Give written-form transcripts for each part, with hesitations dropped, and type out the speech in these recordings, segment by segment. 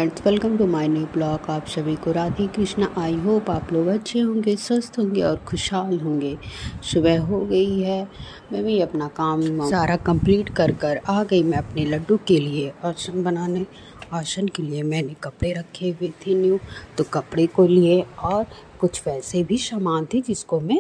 Friends, welcome to my new blog. आप सभी को राधे कृष्णा। आई होप आप लोग अच्छे होंगे, स्वस्थ होंगे और खुशहाल होंगे। सुबह हो गई है, मैं भी अपना काम सारा कंप्लीट कर आ गई मैं अपने लड्डू के लिए आसन बनाने। आसन के लिए मैंने कपड़े रखे हुए थे न्यू, तो कपड़े को लिए और कुछ वैसे भी सामान थे जिसको मैं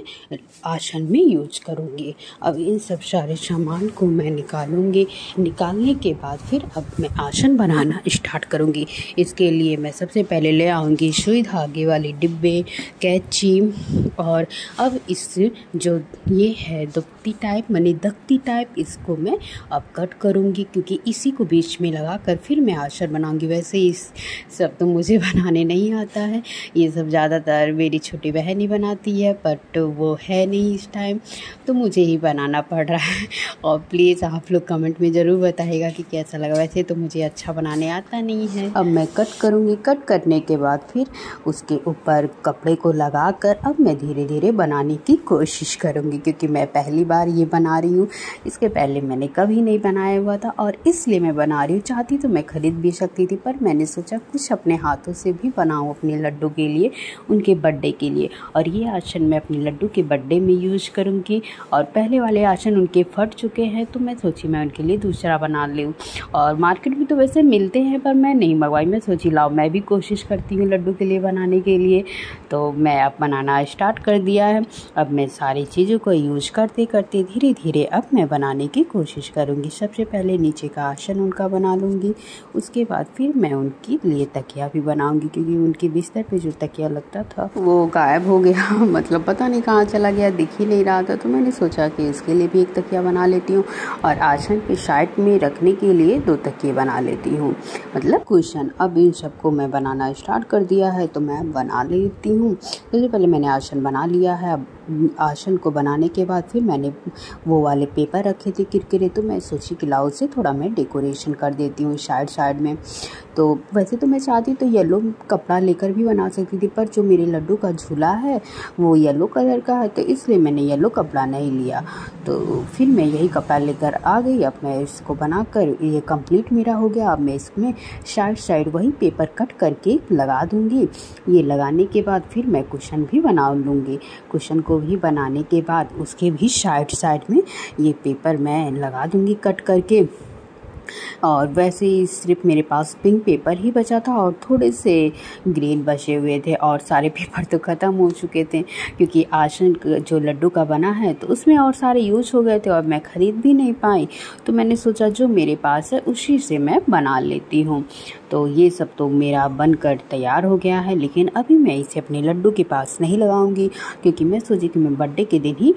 आसन में यूज करूँगी। अब इन सब सारे सामान को मैं निकालूंगी। निकालने के बाद फिर अब मैं आसन बनाना स्टार्ट करूँगी। इसके लिए मैं सबसे पहले ले आऊँगी सुई धागे वाले डिब्बे, कैंची, और अब इस जो ये है दुपट्टी टाइप माने दख्ती टाइप, इसको मैं अब कट करूँगी क्योंकि इसी को बीच में लगा कर फिर मैं आसन बनाऊँगी। वैसे इस सब तो मुझे बनाने नहीं आता है, ये सब ज़्यादातर मेरी छोटी बहन ही बनाती है, बट वो है नहीं इस टाइम, तो मुझे ही बनाना पड़ रहा है। और प्लीज़ आप लोग कमेंट में ज़रूर बताइएगा कि कैसा लगा। वैसे तो मुझे अच्छा बनाने आता नहीं है। अब मैं कट करूँगी। कट करने के बाद फिर उसके ऊपर कपड़े को लगा कर अब मैं धीरे धीरे बनाने की कोशिश करूँगी, क्योंकि मैं पहली बार ये बना रही हूँ। इसके पहले मैंने कभी नहीं बनाया हुआ था और इसलिए मैं बना रही हूँ। चाहती तो मैं खरीद भी सकती थी, पर मैंने सोचा कुछ अपने हाथों से भी बनाऊँ अपने लड्डू के लिए, उनके बर्थडे के लिए। और ये आसन मैं अपने लड्डू के बर्थडे में यूज करूँगी। और पहले वाले आसन उनके फट चुके हैं, तो मैं सोची मैं उनके लिए दूसरा बना लूँ। और मार्केट में तो वैसे मिलते हैं, पर मैं नहीं मंगवाई। मैं सोची लाओ मैं भी कोशिश करती हूँ लड्डू के लिए बनाने के लिए। तो मैं अब बनाना स्टार्ट कर दिया है। अब मैं सारी चीज़ों को यूज करते करते धीरे धीरे अब मैं बनाने की कोशिश करूँगी। सबसे पहले नीचे का आसन उनका बना लूँगी, उसके बाद फिर मैं उनके लिए तकिया भी बनाऊँगी, क्योंकि उनके बिस्तर पे जो तकिया लगता था वो गायब हो गया। मतलब पता नहीं कहाँ चला गया, दिख ही नहीं रहा था। तो मैंने सोचा कि इसके लिए भी एक तकिया बना लेती हूँ और आसन के साइड में रखने के लिए 2 तकिए बना लेती हूँ, मतलब कुशन। अब इन सबको मैं बनाना स्टार्ट कर दिया है, तो मैं बना लेती हूँ। सबसे पहले मैंने आसन बना लिया है। अब आसन को बनाने के बाद फिर मैंने वो वाले पेपर रखे थे किरकिरे, तो मैं सोची कि लाओ से थोड़ा मैं डेकोरेशन कर देती हूँ साइड में। तो वैसे तो मैं चाहती तो येलो कपड़ा लेकर भी बना सकती थी, पर जो मेरे लड्डू का झूला है वो येलो कलर का है, तो इसलिए मैंने येलो कपड़ा नहीं लिया। तो फिर मैं यही कपड़ा लेकर आ गई। अब मैं इसको बनाकर ये कंप्लीट मेरा हो गया। अब मैं इसमें साइड वही पेपर कट करके लगा दूँगी। ये लगाने के बाद फिर मैं कुशन भी बना लूँगी। कुशन को भी बनाने के बाद उसके भी साइड में ये पेपर मैं लगा दूँगी कट करके। और वैसे ही सिर्फ मेरे पास पिंक पेपर ही बचा था और थोड़े से ग्रीन बचे हुए थे, और सारे पेपर तो ख़त्म हो चुके थे, क्योंकि आसन जो लड्डू का बना है तो उसमें और सारे यूज हो गए थे और मैं ख़रीद भी नहीं पाई। तो मैंने सोचा जो मेरे पास है उसी से मैं बना लेती हूँ। तो ये सब तो मेरा बनकर तैयार हो गया है, लेकिन अभी मैं इसे अपने लड्डू के पास नहीं लगाऊंगी, क्योंकि मैं सोची कि मैं बर्थडे के दिन ही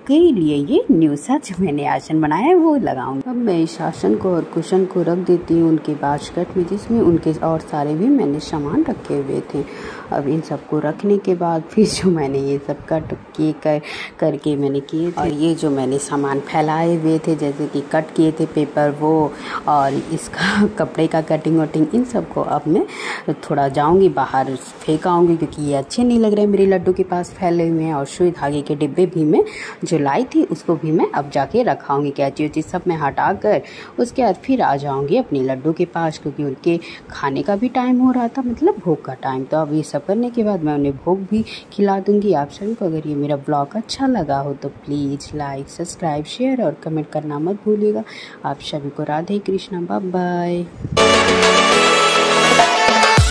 के लिए ये न्यू सा जो मैंने आसन बनाया है वो लगाऊंगी। अब मैं इस आसन को और कुशन को रख देती हूँ उनके बास्केट में, जिसमें उनके और सारे भी मैंने सामान रखे हुए थे। अब इन सबको रखने के बाद फिर जो मैंने ये सब कट किए करके मैंने किए थे, और ये जो मैंने सामान फैलाए हुए थे जैसे कि कट किए थे पेपर वो, और इसका कपड़े का कटिंग वटिंग, इन सबको अब मैं थोड़ा जाऊँगी बाहर फेंक आऊँगी, क्योंकि ये अच्छे नहीं लग रहे मेरे लड्डू के पास फैले हुए हैं। और सुई धागे के डिब्बे भी मैं जो लाई थी उसको भी मैं अब जाके रखाऊंगी। कैंची उची सब मैं हटा कर उसके बाद फिर आ जाऊंगी अपने लड्डू के पास, क्योंकि उनके खाने का भी टाइम हो रहा था, मतलब भोग का टाइम। तो अब ये सब करने के बाद मैं उन्हें भोग भी खिला दूंगी। आप सभी को अगर ये मेरा ब्लॉग अच्छा लगा हो तो प्लीज़ लाइक, सब्सक्राइब, शेयर और कमेंट करना मत भूलिएगा। आप सभी को राधे कृष्णा, बाय बाय।